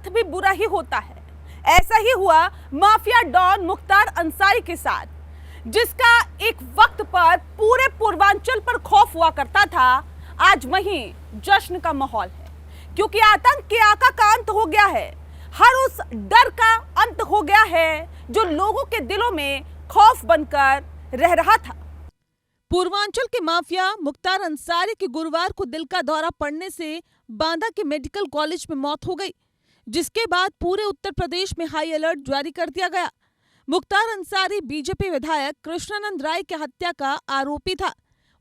साथ भी बुरा ही होता है। ऐसा ही हुआ माफिया डॉन मुख्तार अंसारी के साथ, जिसका एक वक्त पर पूरे पूर्वांचल पर खौफ हुआ करता था। आज वहीं जश्न का माहौल है, क्योंकि आतंक के आका का अंत हो गया है। हर उस डर का अंत हो गया है जो लोगों के दिलों में खौफ बनकर रह रहा था। पूर्वांचल के माफिया मुख्तार अंसारी की गुरुवार को दिल का दौरा पड़ने से बांदा के मेडिकल कॉलेज में मौत हो गई, जिसके बाद पूरे उत्तर प्रदेश में हाई अलर्ट जारी कर दिया गया। मुख्तार अंसारी बीजेपी विधायक कृष्णानंद राय की हत्या का आरोपी था।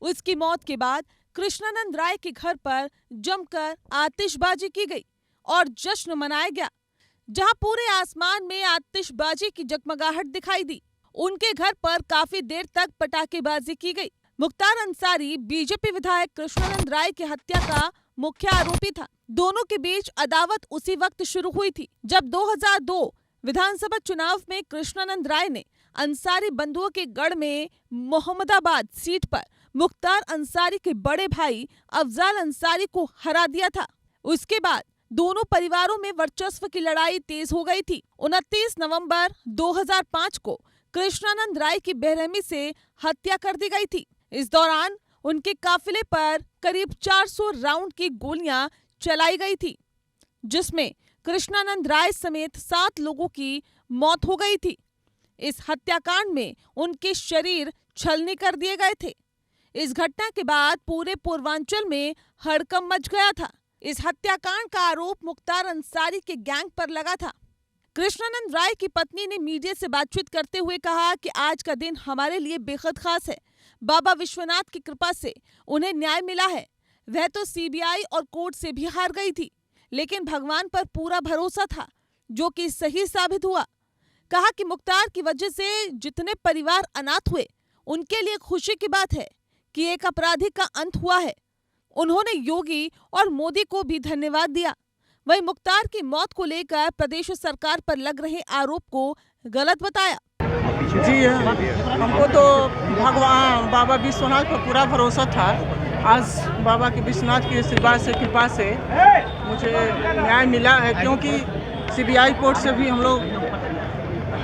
उसकी मौत के बाद कृष्णानंद राय के घर पर जमकर आतिशबाजी की गई और जश्न मनाया गया, जहां पूरे आसमान में आतिशबाजी की जगमगाहट दिखाई दी। उनके घर पर काफी देर तक पटाखेबाजी की गई। मुख्तार अंसारी बीजेपी विधायक कृष्णानंद राय की हत्या का मुख्य आरोपी था। दोनों के बीच अदावत उसी वक्त शुरू हुई थी जब 2002 विधानसभा चुनाव में कृष्णानंद राय ने अंसारी बंधुओं के गढ़ में मोहम्मदाबाद सीट पर मुख्तार अंसारी के बड़े भाई अफजाल अंसारी को हरा दिया था। उसके बाद दोनों परिवारों में वर्चस्व की लड़ाई तेज हो गई थी। 29 नवंबर 2005 को कृष्णानंद राय की बेरहमी से हत्या कर दी गई थी। इस दौरान उनके काफिले पर करीब 400 राउंड की गोलियां चलाई गई थी, जिसमें कृष्णानंद राय समेत 7 लोगों की मौत हो गई थी। इस हत्याकांड में उनके शरीर छलनी कर दिए गए थे। इस घटना के बाद पूरे पूर्वांचल में हड़कंप मच गया था। इस हत्याकांड का आरोप मुख्तार अंसारी के गैंग पर लगा था। कृष्णानंद राय की पत्नी ने मीडिया से बातचीत करते हुए कहा कि आज का दिन हमारे लिए बेहद खास है। बाबा विश्वनाथ की कृपा से उन्हें न्याय मिला है। वह तो सीबीआई और कोर्ट से भी हार गई थी, लेकिन भगवान पर पूरा भरोसा था, जो कि सही साबित हुआ। कहा कि मुख्तार की वजह से जितने परिवार अनाथ हुए, उनके लिए खुशी की बात है कि एक अपराधी का अंत हुआ है। उन्होंने योगी और मोदी को भी धन्यवाद दिया। वहीं मुख्तार की मौत को लेकर प्रदेश सरकार पर लग रहे आरोप को गलत बताया। जी हमको तो भगवान बाबा विश्वनाथ पर पूरा भरोसा था। आज बाबा के विश्वनाथ की आशीर्वाद से कृपा से मुझे न्याय मिला है, क्योंकि सीबीआई कोर्ट से भी हम लोग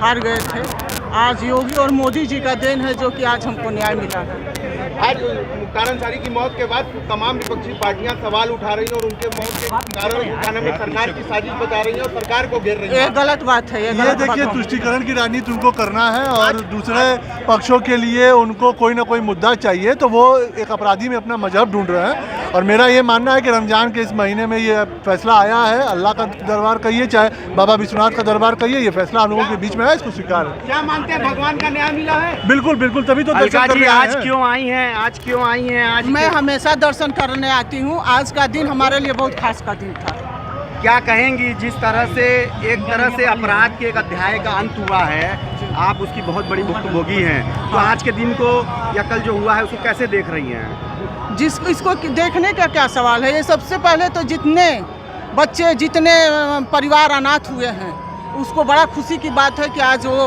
हार गए थे। आज योगी और मोदी जी का देन है जो कि आज हमको न्याय मिला है। आज मुख्तार अंसारी की मौत के बाद तमाम विपक्षी पार्टियां सवाल उठा रही हैं और उनके मौत के कारण में सरकार की साजिश बता रही है और सरकार को घेर रही है। ये गलत बात है। ये देखिए, तुष्टीकरण की राजनीति उनको करना है और दूसरे पक्षों के लिए उनको कोई ना कोई मुद्दा चाहिए, तो वो एक अपराधी में अपना मजहब ढूंढ रहे हैं। और मेरा ये मानना है कि रमजान के इस महीने में ये फैसला आया है, अल्लाह का दरबार कहिए चाहे बाबा विश्वनाथ का दरबार कहिए, ये फैसला हम लोगों के बीच में है, इसको स्वीकार है। क्या मानते हैं, भगवान का न्याय मिला है? बिल्कुल बिल्कुल, तभी तो दर्शन करने आज क्यों आई हैं? आज क्यों आई हैं? आज मैं हमेशा दर्शन करने आती हूँ। आज का दिन हमारे लिए बहुत खास का दिन था। क्या कहेंगी, जिस तरह से एक तरह से अपराध के एक अध्याय का अंत हुआ है, आप उसकी बहुत बड़ी भुक्तभोगी हैं, तो आज के दिन को या कल जो हुआ है उसको कैसे देख रही हैं? इसको देखने का क्या सवाल है। ये सबसे पहले तो जितने बच्चे, जितने परिवार अनाथ हुए हैं, उसको बड़ा खुशी की बात है कि आज वो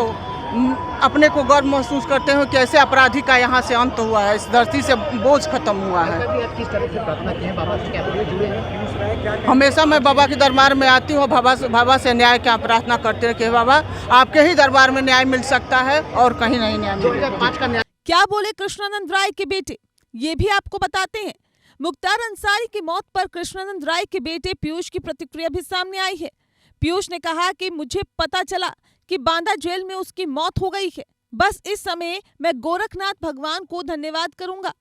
अपने को गर्व महसूस करते हैं कि ऐसे अपराधी का यहाँ से अंत हुआ है, इस धरती से बोझ खत्म हुआ है। किस तरह से प्रार्थना की है? बाबा से क्या जुड़े हैं? हमेशा मैं बाबा के दरबार में आती हूँ, बाबा से न्याय की प्रार्थना करते हैं कि बाबा आपके ही दरबार में न्याय मिल सकता है और कहीं नहीं न्याय मिलेगा। क्या बोले कृष्णानंद राय के बेटे, ये भी आपको बताते हैं। मुख्तार अंसारी की मौत पर कृष्णानंद राय के बेटे पीयूष की प्रतिक्रिया भी सामने आई है। पीयूष ने कहा कि मुझे पता चला कि बांदा जेल में उसकी मौत हो गई है। बस इस समय मैं गोरखनाथ भगवान को धन्यवाद करूंगा।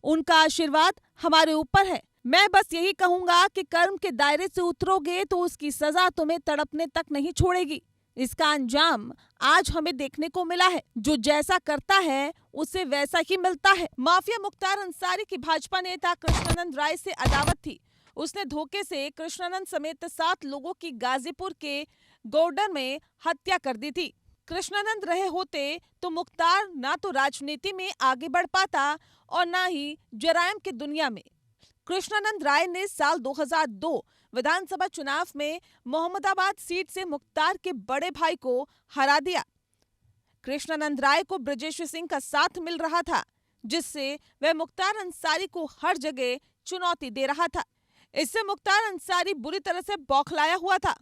उनका आशीर्वाद हमारे ऊपर है। मैं बस यही कहूंगा कि कर्म के दायरे से उतरोगे तो उसकी सजा तुम्हें तड़पने तक नहीं छोड़ेगी। इसका अंजाम आज हमें देखने को मिला है। जो जैसा करता है उसे वैसा ही मिलता है। माफिया मुख्तार अंसारी की भाजपा नेता कृष्णानंद राय से अदावत थी। उसने धोखे से कृष्णानंद समेत 7 लोगों की गाजीपुर के गोडर में हत्या कर दी थी। कृष्णानंद रहे होते तो मुख्तार ना तो राजनीति में आगे बढ़ पाता और ना ही जरायम की दुनिया में। कृष्णानंद राय ने साल 2002 विधानसभा चुनाव में मोहम्मदाबाद सीट से मुख्तार के बड़े भाई को हरा दिया। कृष्णानंद राय को ब्रजेश सिंह का साथ मिल रहा था, जिससे वह मुख्तार अंसारी को हर जगह चुनौती दे रहा था। इससे मुख्तार अंसारी बुरी तरह से बौखलाया हुआ था।